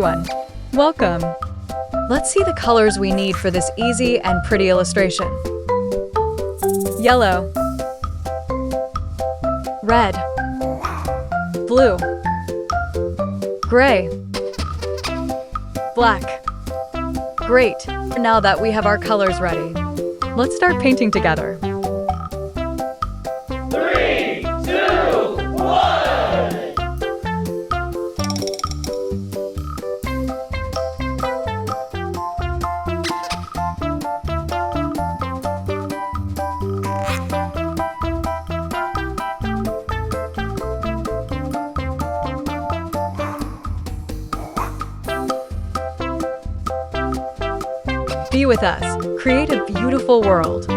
everyone. Welcome. Let's see the colors we need for this easy and pretty illustration. Yellow, red, blue, gray, black. Great! Now that we have our colors ready, let's start painting together. 3, 2, 1! Be with us. Create a beautiful world.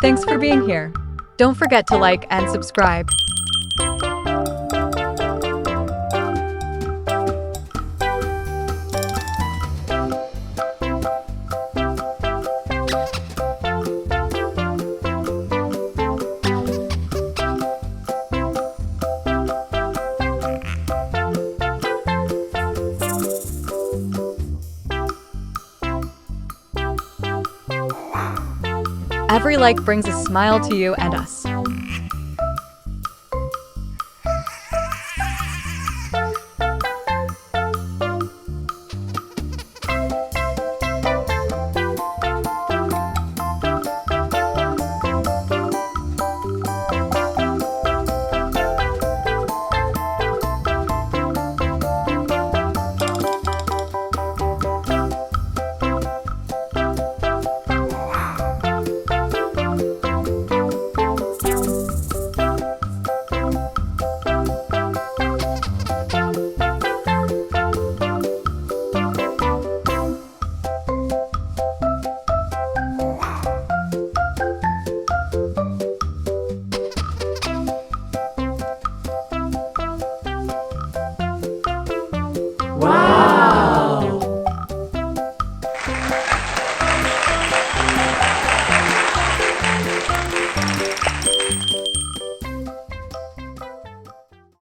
Thanks for being here. Don't forget to like and subscribe. Every like brings a smile to you and us. Wow!